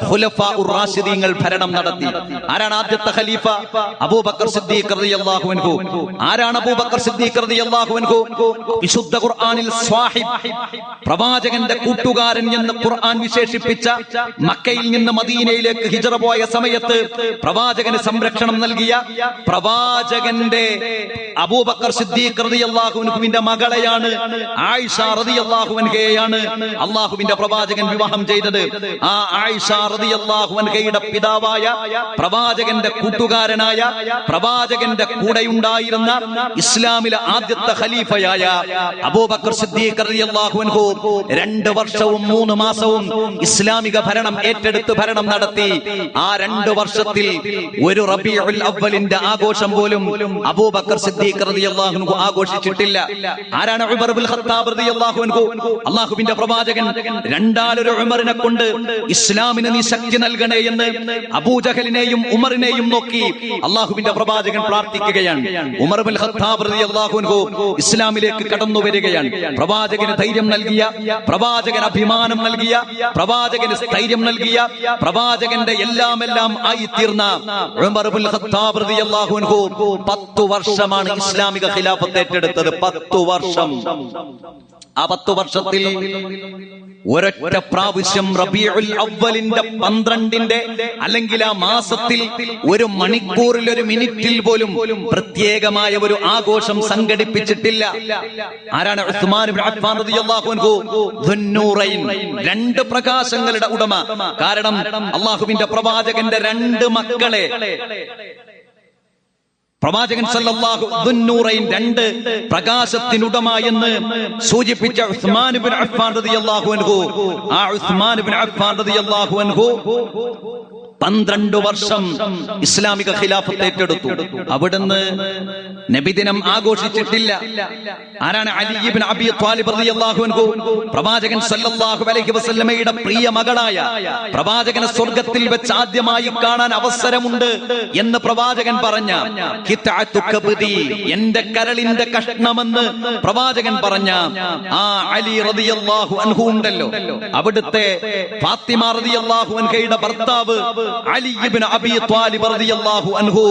ഖുലഫാ ഉർ റാഷിദീങ്ങൾ ഭരണം നടത്തി. ആരാണ് ആദ്യത്തെ ഖലീഫ? അബൂബക്കർ സിദ്ദീഖ് റളിയല്ലാഹു അൻഹു. ആരാണ് അബൂബക്കർ സിദ്ദീഖ് റളിയല്ലാഹു അൻഹു? വിശുദ്ധ ഖുർആനിൽ സ്വാഹിബ്, പ്രവാചകന്റെ കൂട്ടുകാരൻ എന്ന് ഖുർആൻ വിശേഷിപ്പിച്ച, മക്കയിൽ നിന്ന് മദീനയിലേക്ക് ഹിജ്റ പോയ സമയത്ത് പ്രവാചകന് സംരക്ഷണം നൽകിയ പ്രവാചകന്റെ അബൂബക്കർ സിദ്ദീഖ് റളിയല്ലാഹു അൻഹുവിന്റെ മകളെയാണ്, ആയിഷ റളിയല്ലാഹു അൻഹയെയാണ് അള്ളാഹുവിന്റെ പ്രവാചകൻ വിവാഹം ചെയ്തത്. ആ ആയിഷ റളിയല്ലാഹു അൻഹയുടെ പിതാവായ, പ്രവാചകന്റെ കൂട്ടുകാരനായ, പ്രവാചകന്റെ കൂടെയുണ്ടായിരുന്ന ഇസ്ലാമിലെ ആദ്യത്തെ ഖലീഫയായ അബൂബക്കർ സിദ്ദീഖ് റളിയല്ലാഹു അൻഹു 2 വർഷവും 3 മാസവും ഇസ്ലാമിക ഭരണം ഏറ്റെടുത്ത് ഭരണം നടത്തി. ആ 2 വർഷത്തിൽ ഒരു റബീഉൽ അവ്വലിന്റെ ആഘോഷം പോലും അബൂബക്കർ സിദ്ദീഖ് റളിയല്ലാഹു അൻഹു ആഘോഷിച്ചിട്ടില്ല. ആരാണ് ഉമർ ഇബ്നുൽ ഖത്താബ് റളിയല്ലാഹു അൻഹു? അല്ലാഹുവിന്റെ പ്രവാചകൻ രണ്ടാലൊരു ഉമറിനെ കൊണ്ട് ഇസ്ലാമിന് നീ ശക്തി നൽകണേ എന്ന് അബൂജഹലിനെയും ഉമറിനെയും നോക്കി അല്ലാഹുവിന്റെ പ്രവാചകൻ പ്രാർത്ഥിക്കുകയാണ്. ഉമർ ഇബ്നുൽ ഖത്താബ് റളിയല്ലാഹു അൻഹു ഇസ്ലാമിലേക്ക് കടന്നു വരികയാണ്. പ്രവാചകന് ധൈര്യം നൽകിയ, പ്രവാചകന് അഭിമാനം നൽകിയ, പ്രവാചകന് സ്ഥൈര്യം നൽകിയ, പ്രവാചകന്റെ എല്ലാം ആയി തീർന്ന ഉമർ ഇബ്നുൽ ഖത്താബ് റളിയല്ലാഹു അൻഹു 10 വർഷമാണ് ഇസ്ലാമിക ഖിലാഫത്ത് ഏറ്റെടുത്തത്. 10 വർഷം. ആ 10 വർഷത്തിൽ ഒരൊറ്റ പ്രാവശ്യം റബീഉൽ അവ്വലിന്റെ 12ന്റെ അല്ലെങ്കിൽ ആ മാസത്തിൽ 1 മണിക്കൂറിൽ 1 മിനിറ്റിൽ പോലും പ്രത്യേകമായ ഒരു ആഘോഷം സംഘടിപ്പിച്ചിട്ടില്ല. ആരാണ്? ഉസ്മാൻ ഇബ്നു അഫ്ഫാൻ റളിയല്ലാഹു അൻഹു, ദുന്നൂറൈൻ, 2 പ്രകാശങ്ങളുടെ ഉടമ. കാരണം അല്ലാഹുവിന്റെ പ്രവാചകന്റെ 2 മക്കളെ പ്രവാചകൻ സല്ലല്ലാഹു ദുന്നൂറൈൻ, 2 പ്രകാശത്തിനുടമ എന്ന് സൂചിപ്പിച്ച ഉസ്മാൻ ഇബ്നു അഫ്ഫാൻ റളിയല്ലാഹു അൻഹു, ആ ഉസ്മാൻ ഇബ്നു അഫ്ഫാൻ റളിയല്ലാഹു അൻഹു 12 വർഷം ഇസ്ലാമിക ഖിലാഫത്ത് ഏറ്റെടുത്തു. അവിടുന്ന് നബിദിനം ആഘോഷിച്ചിട്ടില്ല. ആരാണ്? അലി ഇബ്നു അബീ ത്വാലിബ് റളിയല്ലാഹു അൻഹു, പ്രവാചകൻ സല്ലല്ലാഹു അലൈഹി വസല്ലമയുടെ പ്രിയ മകളായ, പ്രവാചകനെ സ്വർഗ്ഗത്തിൽ വെച്ച് ആദ്യമായി കാണാൻ അവസരമുണ്ട് എന്ന് പ്രവാചകൻ പറഞ്ഞ ഖിത്അത്തു കബ്ദി, എന്റെ കരളിന്റെ കഷ്ണമെന്ന് പ്രവാചകൻ പറഞ്ഞ ആ അലി റളിയല്ലാഹു അൻഹു ഉണ്ടല്ലോ, അവിടുത്തെ ഫാത്തിമ റളിയല്ലാഹു അൻഹയുടെ ഭർത്താവ് അലി ഇബ്നു അബീ ത്വാലിബ് റളിയല്ലാഹു അൻഹു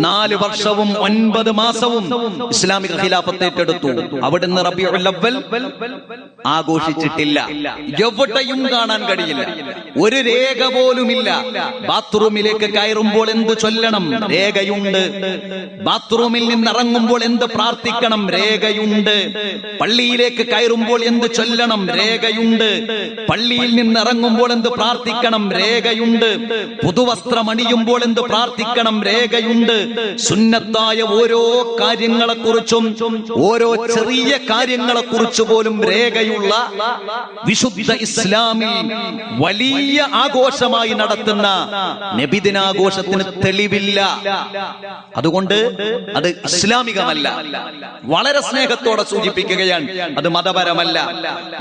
4 വർഷവും 9 മാസവും ഇസ്ലാമിക ഖിലാഫത്ത് ഏറ്റെടുത്തു. അവിടുന്ന് റബീഉൽ അവ്വൽ ആഘോഷിച്ചിട്ടില്ല. എവിടെയും കാണാൻ കഴിയില്ല, ഒരു രേഖ പോലുമില്ല. ബാത്റൂമിലേക്ക് കയറുമ്പോൾ എന്ത് ചൊല്ലണം? രേഖയുണ്ട്. ബാത്റൂമിൽ നിന്ന് ഇറങ്ങുമ്പോൾ എന്ത് പ്രാർത്ഥിക്കണം? രേഖയുണ്ട്. പള്ളിയിലേക്ക് കയറുമ്പോൾ എന്ത് ചൊല്ലണം? രേഖയുണ്ട്. പള്ളിയിൽ നിന്ന് ഇറങ്ങുമ്പോൾ എന്ത് പ്രാർത്ഥിക്കണം? രേഖയുണ്ട്. പുതുവസ്ത്രം അണിയുമ്പോൾ എന്ത് പ്രാർത്ഥിക്കണം? രേഖയുണ്ട്. സുന്നത്തായ ഓരോ കാര്യങ്ങളെക്കുറിച്ചും, ഓരോ ചെറിയ കാര്യങ്ങളെക്കുറിച്ച് പോലും രേഖയുള്ള വിശുദ്ധ ഇസ്ലാമിൽ വലിയ ആഘോഷമായി നടത്തുന്ന നബിദിനാഘോഷത്തിന് തെളിവില്ല. അതുകൊണ്ട് അത് ഇസ്ലാമികമല്ല. വളരെ സ്നേഹത്തോടെ സൂചിപ്പിക്കുകയാണ്, അത് മതപരമല്ല.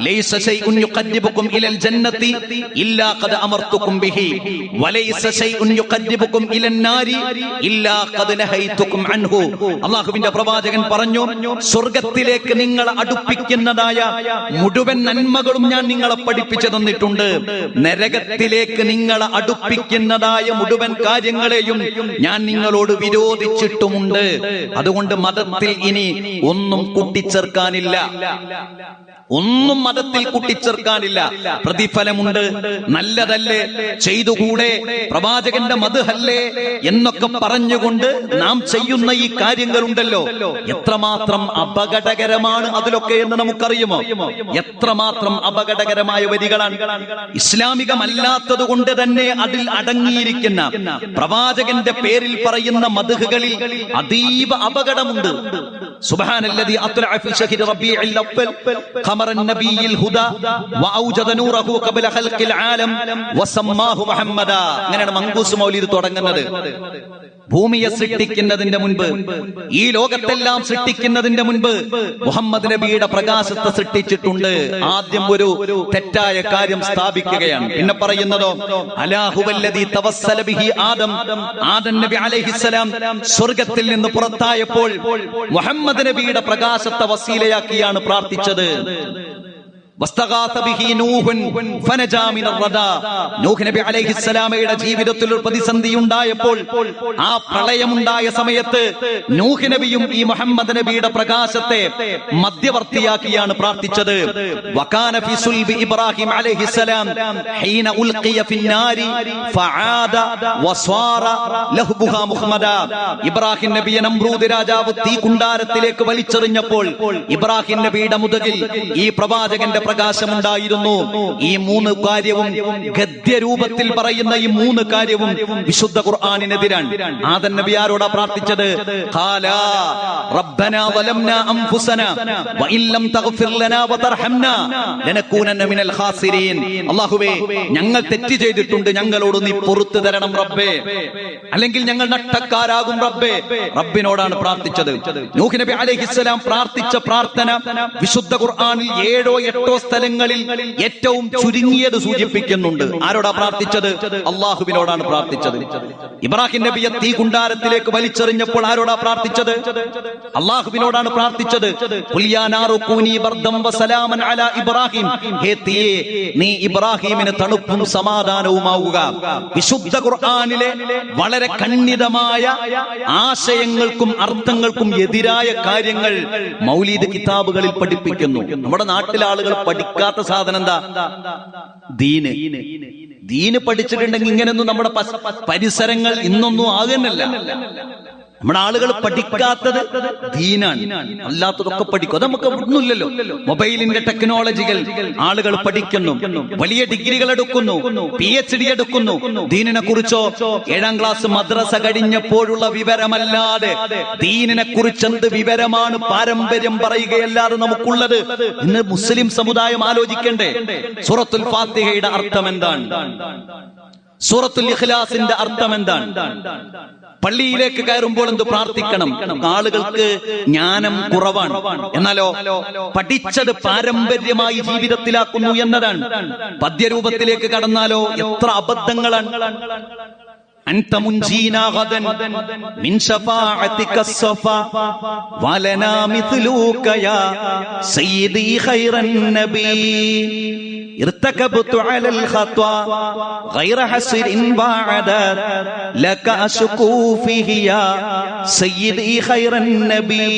ലൈസ ശൈഉൻ യുഖദ്ദിബുകും ഇലൽ ജന്നതി ഇല്ലാ ഖദ് അമർതുകും ബിഹി വലൈസ ശൈഉൻ യുഖദ്ദിബുകും ഇലൻ നാരി ഇല്ലാ ഖദ് നഹൈതുകും അൻഹു. അല്ലാഹുവിന്റെ പ്രവാചകൻ പറഞ്ഞു, സ്വർഗ്ഗത്തിലേക്ക് നിങ്ങളെ അടുപ്പിക്കുന്നതായ മുഴുവൻ നന്മകളും ഞാൻ നിങ്ങളെ പഠിപ്പിച്ചു തന്നിട്ടുണ്ട്. നരകത്തിലേക്ക് നിങ്ങളെ അടുപ്പിക്കുന്നതായ മുഴുവൻ കാര്യങ്ങളെയും ഞാൻ നിങ്ങളോട് വിരോധിച്ചിട്ടുമുണ്ട്. അതുകൊണ്ട് മതത്തിൽ ഇനി ഒന്നും കൂട്ടിച്ചേർക്കാനില്ല. ഒന്നും മതത്തിൽ കൂട്ടിച്ചേർക്കാനില്ല. പ്രതിഫലമുണ്ട്, നല്ലതല്ലേ, ചെയ്തുകൂടെ, പ്രവാചകന്റെ മദ്ഹല്ലേ എന്നൊക്കെ പറഞ്ഞുകൊണ്ട് നാം ചെയ്യുന്ന ഈ കാര്യങ്ങളുണ്ടല്ലോ, എത്രമാത്രം അപകടകരമാണ് അതിലൊക്കെ എന്ന് നമുക്കറിയുമോ? എത്രമാത്രം അപകടകരമായ വരികളാണ്. ഇസ്ലാമികമല്ലാത്തത് കൊണ്ട് തന്നെ അതിൽ അടങ്ങിയിരിക്കുന്ന പ്രവാചകന്റെ പേരിൽ പറയുന്ന മദ്ഹുകളിൽ അതീവ അപകടമുണ്ട്. സുബ്ഹാനല്ലദീ അത്ലഅ ഫീ ശഹ്രി റബീഇൽ അവ്വൽ ഖമറൻ നബിയിൽ ഹുദാ വഔജദ നൂറഹു ഖബല ഖൽഖിൽ ആലം വസമ്മാഹു മുഹമ്മദ. അങ്ങനെയാണ് മങ്കൂസ് മൗലിദ് തുടങ്ങുന്നത്. ഭൂമിയെ സൃഷ്ടിക്കുന്നതിന്റെ മുൻപ്, ഈ ലോകത്തെല്ലാം സൃഷ്ടിക്കുന്നതിന്റെ മുൻപ് മുഹമ്മദ് നബിയുടെ പ്രകാശത്തെ സൃഷ്ടിച്ചിട്ടുണ്ട്. ആദ്യം ഒരു തെറ്റായ കാര്യം സ്ഥാപിക്കുകയാണ്. പിന്നെ പറയുന്നതോ അലാഹുവല്ലദീ തവസ്സല ബിഹി ആദം. ആദം നബി അലൈഹിസ്സലാം സ്വർഗ്ഗത്തിൽ നിന്ന് പുറത്തായപ്പോൾ മുഹമ്മദ് നബിയുടെ പ്രകാശത്തെ വസീലയാക്കിയാണ് പ്രാർത്ഥിച്ചത്. നൂഹ് നബി അലൈഹിസ്സലാമയുടെ ജീവിതത്തിൽ ഒരു പ്രതിസന്ധി ഉണ്ടായപ്പോൾ, ആ പ്രളയമുണ്ടായ സമയത്ത് നൂഹ് നബിയും ഈ മുഹമ്മദ് നബിയുടെ പ്രകാശത്തെ മധ്യവർത്തിയാക്കിയാണ് പ്രാർത്ഥിച്ചത്. വകാന ഫി സുൽബി ഇബ്രാഹിം അലൈഹിസ്സലാം ഹീന ഉൽഖിയ ഫിന്നാരി ഫആദ വസ്വാറ ലഹ്ബുഹാ മുഹമ്മദ. ഇബ്രാഹിം നബിയെ നമ്രൂദ് രാജാവ് തീ കുണ്ടാരത്തിലേക്ക് വലിച്ചെറിഞ്ഞപ്പോൾ ഇബ്രാഹിം നബിയുടെ മുതുകിൽ ഈ പ്രവാചകന്റെ പ്രകാശമുണ്ടായിരുന്നു. ഈ മൂന്ന് കാര്യവും ഗദ്യരൂപത്തിൽ പറയുന്ന ഈ മൂന്ന് കാര്യവും വിശുദ്ധ ഖുർആനിനെതിരാണ്. ആദം നബി ആരോടാ പ്രാർത്ഥിച്ചത്? ഖാലാ റബ്ബനാ വലംനാ അൻഫുസനാ വഇൻ ലം തഗ്ഫിർ ലനാ വതർഹംനാ ലനകൂനന്ന മിനൽ ഖാസിരീൻ. അല്ലാഹുവേ, ഞങ്ങൾ തെറ്റ് ചെയ്തിട്ടുണ്ട്, ഞങ്ങളോട് നീ പൊറുത്തു തരണം റബ്ബേ, അല്ലെങ്കിൽ ഞങ്ങൾ നഷ്ടക്കാരാകും റബ്ബേ. റബ്ബിനോടാണ് പ്രാർത്ഥിച്ചത്. നൂഹ് നബി അലൈഹിസ്സലാം പ്രാർത്ഥിച്ച പ്രാർത്ഥന വിശുദ്ധ ഖുർആനിൽ 7 or 8 സ്ഥലങ്ങളിൽ ഏറ്റവും ചുരുങ്ങിയത് സൂചിപ്പിക്കുന്നുണ്ട്. ആരോടാ പ്രാർത്ഥിച്ചത്? അള്ളാഹുവിനോടാണ് പ്രാർത്ഥിച്ചത്. ഇബ്രാഹിം നബിയെ തീ കുണ്ടാരത്തിലേക്ക് വലിച്ചെറിഞ്ഞപ്പോൾ ആരോടാ പ്രാർത്ഥിച്ചത്? അള്ളാഹുവിനോടാണ് പ്രാർത്ഥിച്ചത്. ഖുൽ യാ നാറു കൂനി ബർദം വസലാമൻ അലാ ഇബ്രാഹിം. ഹേ തീയേ, നീ ഇബ്രാഹിമിന് തണുപ്പും സമാധാനവുമാവുക. വിശുദ്ധ ഖുർആനിലെ വളരെ ഖണ്ഡിതമായ ആശയങ്ങൾക്കും അർത്ഥങ്ങൾക്കും എതിരായ കാര്യങ്ങൾ മൗലീദ് കിതാബുകളിൽ പഠിപ്പിക്കുന്നു. നമ്മുടെ നാട്ടിലെ ആളുകൾ പഠിക്കാത്ത സാധനം എന്താ? ദീന്. ദീന് പഠിച്ചിട്ടുണ്ടെങ്കിൽ ഇങ്ങനെയൊന്നും നമ്മുടെ പരിസരങ്ങൾ ഇന്നൊന്നും ആകുന്നില്ല. നമ്മുടെ ആളുകൾ പഠിക്കാത്തത് ദീനാണ്. അല്ലാത്തതൊക്കെ പഠിക്കും. അത് നമുക്ക് ഒന്നുമില്ലല്ലോ. മൊബൈലിന്റെ ടെക്നോളജികൾ ആളുകൾ പഠിക്കുന്നു, വലിയ ഡിഗ്രികൾ എടുക്കുന്നു, PhD എടുക്കുന്നു. ദീനിനെ കുറിച്ചോ 7ാം ക്ലാസ് മദ്രസ കഴിഞ്ഞപ്പോഴുള്ള വിവരമല്ലാതെ ദീനിനെ കുറിച്ച് എന്ത് വിവരമാണ് പാരമ്പര്യം പറയുകയല്ലാതെ നമുക്കുള്ളത്? ഇന്ന് മുസ്ലിം സമുദായം ആലോചിക്കണ്ടേ? സൂറത്തുൽ ഫാത്തിഹയുടെ അർത്ഥം എന്താണ്? സൂറത്തുൽ ഇഖ്ലാസിന്റെ അർത്ഥം എന്താണ്? പള്ളിയിലേക്ക് കയറുമ്പോൾ എന്ത് പ്രാർത്ഥിക്കണം? ആളുകൾക്ക് ജ്ഞാനം കുറവാണ്. എന്നാലോ പഠിച്ചത് പാരമ്പര്യമായി ജീവിതത്തിലാക്കുന്നു എന്നതാണ്. പദ്യരൂപത്തിലേക്ക് കടന്നാലോ എത്ര അബദ്ധങ്ങളാണ്. أنت منجينا غدا من شفاعتك الصفا ولنا مثلك يا سيدي خير النبي ارتكبت على الخطا غير حسر وعدد لك أشكو فيه يا سيدي خير النبي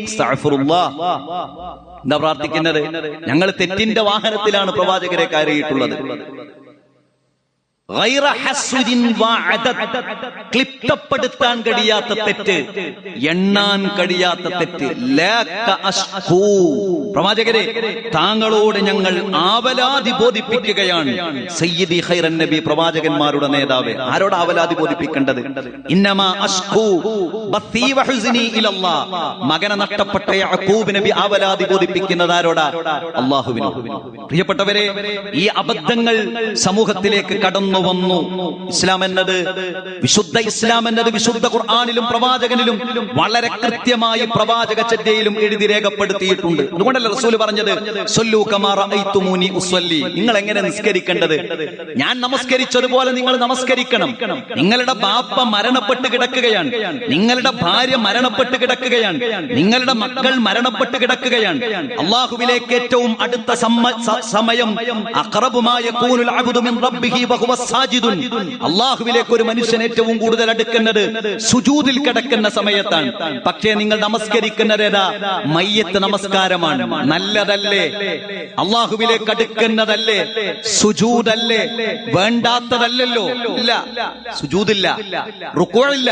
استغفر الله. എന്താ പ്രാർത്ഥിക്കുന്നത്? ഞങ്ങൾ തെറ്റിന്റെ വാഹനത്തിലാണ് പ്രവാചകരെ കയറിയിട്ടുള്ളത്. ക്ലിപ്തപ്പെടുത്താൻ കഴിയാത്ത തെറ്റ്, എണ്ണാൻ കഴിയാത്ത തെറ്റ്. പ്രവാചകരെ, താങ്കളോട് ഞങ്ങൾ ആവലാതി ബോധിപ്പിക്കുകയാണ്. സയ്യിദി ഖൈറൻ നബി, പ്രവാചകന്മാരുടെ നേതാവ്. ആരോട് ആവലാതി ബോധിപ്പിക്കേണ്ടത്? ഇന്നമാ അഷ്കൂ ബത്തി വഹുസ്നി ഇലല്ലാഹ്. മകനെ നഷ്ടപ്പെട്ട യഅഖൂബ് നബി ആവലാതി ബോധിപ്പിക്കുന്നത് ആരോടാ? അല്ലാഹുവിനോട്. പ്രിയപ്പെട്ടവരെ, ഈ അബദ്ധങ്ങൾ സമൂഹത്തിലേക്ക് കടന്നു വന്നു. ഇസ്ലാം എന്നത്, വിശുദ്ധ ഇസ്ലാം എന്നത് വിശുദ്ധ ഖുർആനിലും പ്രവാചകനിലും വളരെ കൃത്യമായി പ്രവാചക ചര്യയിലും എഴുതി രേഖപ്പെടുത്തിയിട്ടുണ്ട്. അതുകൊണ്ടല്ലേ റസൂൽ പറഞ്ഞത് സല്ലു കമാ റഅയ്തുമൂനി ഉസല്ലി. നിങ്ങൾ എങ്ങനെ നിസ്കരിക്കേണ്ടത്? ഞാൻ നമസ്കരിച്ചതുപോലെ നിങ്ങൾ നമസ്കരിക്കണം. നിങ്ങളുടെ ബാപ്പ മരണപ്പെട്ട് കിടക്കുകയാണ്, നിങ്ങളുടെ ഭാര്യ മരണപ്പെട്ട് കിടക്കുകയാണ്, നിങ്ങളുടെ മക്കൾ മരണപ്പെട്ട് കിടക്കുകയാണ്. അല്ലാഹുവിലേക്ക് ഏറ്റവും അടുത്ത സമയം അഖറബുമാ യകൂനുൽ അബ്ദു മിൻ റബ്ബിഹി വഹുവ സാജിദുൻ. അല്ലാഹുവിലേക്ക് ഒരു മനുഷ്യൻ ഏറ്റവും കൂടുതൽ അടുക്കുന്നത് സുജൂദിൽ കിടക്കുന്ന സമയത്താണ്. പക്ഷേ നിങ്ങൾ നമസ്കരിക്കുന്നത് ഏതാ? മയ്യത്ത് നമസ്കാരമാണ്. നല്ലതല്ലേ? അല്ലാഹുവിലേക്ക് അടുക്കുന്നതല്ലേ? സുജൂദല്ലേ? വേണ്ടാത്തതല്ലല്ലോ. ഇല്ല, സുജൂദില്ല, റുകൂഇല്ല,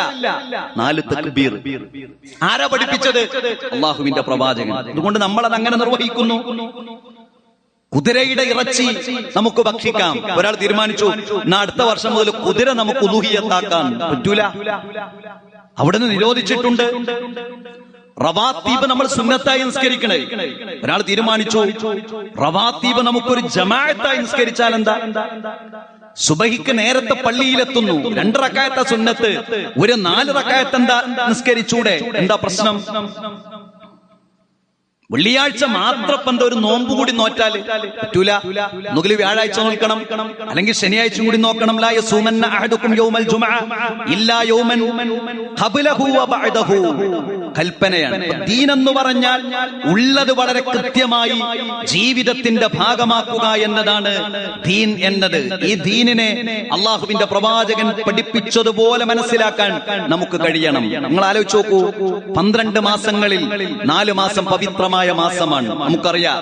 4 തക്ബീർ. ആരാ പഠിപ്പിച്ചത്? അല്ലാഹുവിന്റെ പ്രവാചകൻ. അതുകൊണ്ട് നമ്മളത് അങ്ങനെ നിർവഹിക്കുന്നു. കുതിരയുടെ ഇറച്ചി നമുക്ക് ഭക്ഷിക്കാം. ഒരാൾ തീരുമാനിച്ചു, അടുത്ത വർഷം മുതൽ കുതിര നമുക്ക് ഉലൂഹിയത്താക്കാൻ പറ്റൂല. അവിടുന്ന് നിരോധിച്ചിട്ടുണ്ട്. റവാത്തീബ് നമ്മൾ സുന്നത്തായി നിസ്കരിക്കണേ. ഒരാൾ തീരുമാനിച്ചു റവാത്തീബ് നമുക്കൊരു ജമാഅത്തായി നിസ്കരിച്ചാൽ എന്താ? സുബഹിക്ക് നേരത്തെ പള്ളിയിലെത്തുന്നു, 2 റക്അത്ത് സുന്നത്ത്, ഒരു 4 റക്അത്ത് എന്താ നിസ്കരിച്ചൂടെ? എന്താ പ്രശ്നം? വെള്ളിയാഴ്ച മാത്രം ഒരു നോമ്പ് കൂടി നോറ്റാല് പറ്റൂല. ഒന്നുകിൽ വ്യാഴാഴ്ച നോക്കണം, അല്ലെങ്കിൽ ശനിയാഴ്ച കൂടി നോക്കണം. ലാ യസൂമന്ന അഹദുക്കും യൗമൽ ജുമുഅ ഇല്ലാ യൗമൻ ഖബ്ലഹു വ ബഅദഹു. കൽപ്പനയാണ്. ദീൻ എന്ന് പറഞ്ഞാൽ ഉള്ളത് വളരെ കൃത്യമായി ജീവിതത്തിന്റെ ഭാഗമാക്കുക എന്നതാണ് ദീൻ എന്നത്. ഈ ദീനിനെ അള്ളാഹുവിന്റെ പ്രവാചകൻ പഠിപ്പിച്ചതുപോലെ മനസ്സിലാക്കാൻ നമുക്ക് കഴിയണം. നിങ്ങൾ ആലോചിച്ച് നോക്കൂ, 12 മാസങ്ങളിൽ 4 മാസം പവിത്രമായ മാസമാണ്. നമുക്കറിയാം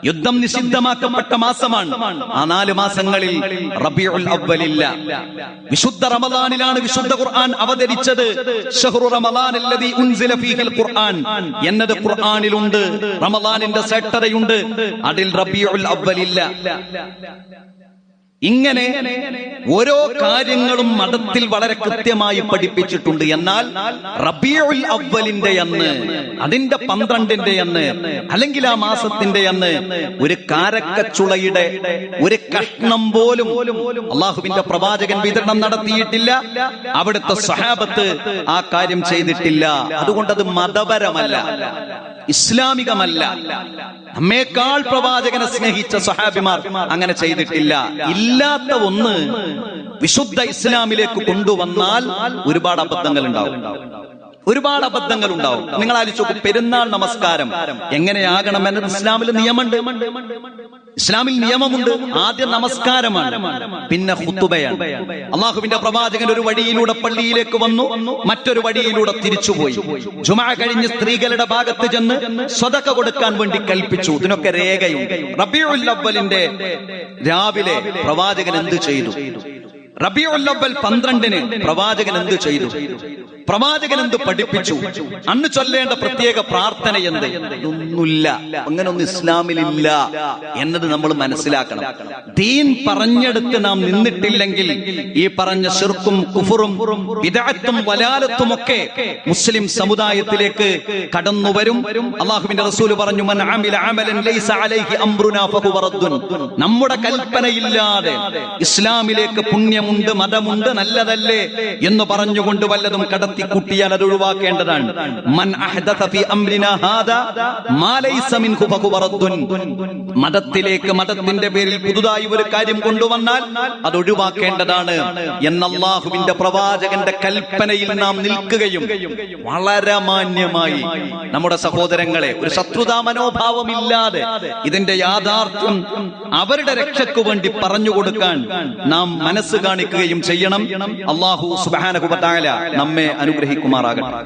യുദ്ധം നിഷിദ്ധമാക്കപ്പെട്ട മാസമാണ്. ആ 4 മാസങ്ങളിൽ റബീഉൽ അവ്വലില്ല. വിശുദ്ധ റമദാനിലാണ് വിശുദ്ധ ഖുർആൻ അവതരിച്ചത്. ശഹ്റു റമദാനല്ലദീ ഉൻസില ഫീഹിൽ ഖുർആൻ എന്നത് ഖുർആനിലുണ്ട്. റമദാനിന്റെ ശ്രേഷ്ഠതയുണ്ട്, അതിൽ റബീഉൽ അവ്വലില്ല. ഇങ്ങനെ ഓരോ കാര്യങ്ങളും മതത്തിൽ വളരെ കൃത്യമായി പഠിപ്പിച്ചിട്ടുണ്ട്. എന്നാൽ റബീഉൽ അവ്വലിന്റെ അന്ന്, അതിന്റെ 12ന്റെ അന്ന്, അല്ലെങ്കിൽ ആ മാസത്തിന്റെ അന്ന് ഒരു കാരക്കച്ചുളയുടെ ഒരു കഷ്ണം പോലും അള്ളാഹുവിന്റെ പ്രവാചകൻ വിതരണം നടത്തിയിട്ടില്ല. അവിടുത്തെ സ്വഹാബത്ത് ആ കാര്യം ചെയ്തിട്ടില്ല. അതുകൊണ്ടത് മതപരമല്ല, ഇസ്ലാമികമല്ല. നമ്മേക്കാൾ പ്രവാചകനെ സ്നേഹിച്ച സ്വഹാബിമാർ അങ്ങനെ ചെയ്തിട്ടില്ല. ഇല്ലാത്ത ഒന്ന് വിശുദ്ധ ഇസ്ലാമിലേക്ക് കൊണ്ടുവന്നാൽ ഒരുപാട് അബദ്ധങ്ങൾ ഉണ്ടാവും. നിങ്ങൾ ആലോചിച്ച് നോക്കൂ, പെരുന്നാൾ നമസ്കാരം എങ്ങനെയാകണമെന്ന് ഇസ്ലാമിൽ നിയമമുണ്ട്. ഇസ്ലാമിൽ നിയമമുണ്ട്. ആദ്യം നമസ്കാരമാണ്, പിന്നെ ഖുതുബയാണ്. അള്ളാഹുവിന്റെ പ്രവാചകൻ ഒരു വഴിയിലൂടെ പള്ളിയിലേക്ക് വന്നു, മറ്റൊരു വഴിയിലൂടെ തിരിച്ചുപോയി. ജുമുഅ കഴിഞ്ഞ് സ്ത്രീകളുടെ ഭാഗത്ത് ചെന്ന് സ്വതക്ക കൊടുക്കാൻ വേണ്ടി കൽപ്പിച്ചു. ഇതിനൊക്കെ രേഖയുണ്ട്. റബീഉൽ അവ്വലിന്റെ രാവിലെ പ്രവാചകൻ എന്ത് ചെയ്തു? റബീഉൽ അവ്വൽ 12-ന് പ്രവാചകൻ എന്ത് ചെയ്തു? പ്രവാചകൻ എന്ത് പഠിപ്പിച്ചു? അന്ന് ചൊല്ലേണ്ട പ്രത്യേക പ്രാർത്ഥന എന്ത്? ഒന്നുമില്ല. അങ്ങനൊന്നും ഇസ്ലാമിലില്ല എന്നത് നമ്മൾ മനസ്സിലാക്കണം. ദീൻ പറഞ്ഞെടുത്ത് നാം നിന്നിട്ടില്ലെങ്കിൽ ഈ പറഞ്ഞ ശിർക്കും കുഫറും ബിദ്അത്തും വലാലത്തും ഒക്കെ മുസ്ലിം സമുദായത്തിലേക്ക് കടന്നു വരും. അല്ലാഹുവിന്റെ റസൂൽ പറഞ്ഞു, മൻ അമില അമലൻ ലൈസ അലൈഹി അംറുനാ ഫഹുവ റദ്ദുൻ. നമ്മുടെ കൽപ്പനയില്ലാതെ ഇസ്ലാമിലേക്ക് പുണ്യമുണ്ട്, മതമുണ്ട്, നല്ലതല്ലേ എന്ന് പറഞ്ഞുകൊണ്ട് വല്ലതും കടത്തി കൂട്ടിയാൽ അത് ഒഴിവാക്കേണ്ടതാണ്. മൻ അഹ്ദത ഫീ അംരിനാ ഹാദാ മാ ലൈസ മിൻഹു ഫഹുവ റദ്ദുൻ. മതത്തിലേക്ക് മതത്തിന്റെ പേരിൽ പുതുതായി ഒരു കാര്യം കൊണ്ടുവന്നാൽ അത് ഒഴിവാക്കേണ്ടതാണ് എന്ന അല്ലാഹുവിന്റെ പ്രവാചകന്റെ കൽപ്പനയിൽ നാം നിൽക്കുകയും വളരെ മാന്യമായി നമ്മുടെ സഹോദരങ്ങളെ ഒരു ശത്രുതാ മനോഭാവമില്ലാതെ ഇതിന്റെ യാഥാർത്ഥ്യം അവരുടെ രക്ഷയ്ക്ക് വേണ്ടി പറഞ്ഞു കൊടുക്കാൻ നാം മനസ്സ് കാണിക്കുകയും ചെയ്യണം. അല്ലാഹു സുബ്ഹാനഹു വ തആല നമ്മെ അനുഗ്രഹിക്കുമാറാകട്ടെ.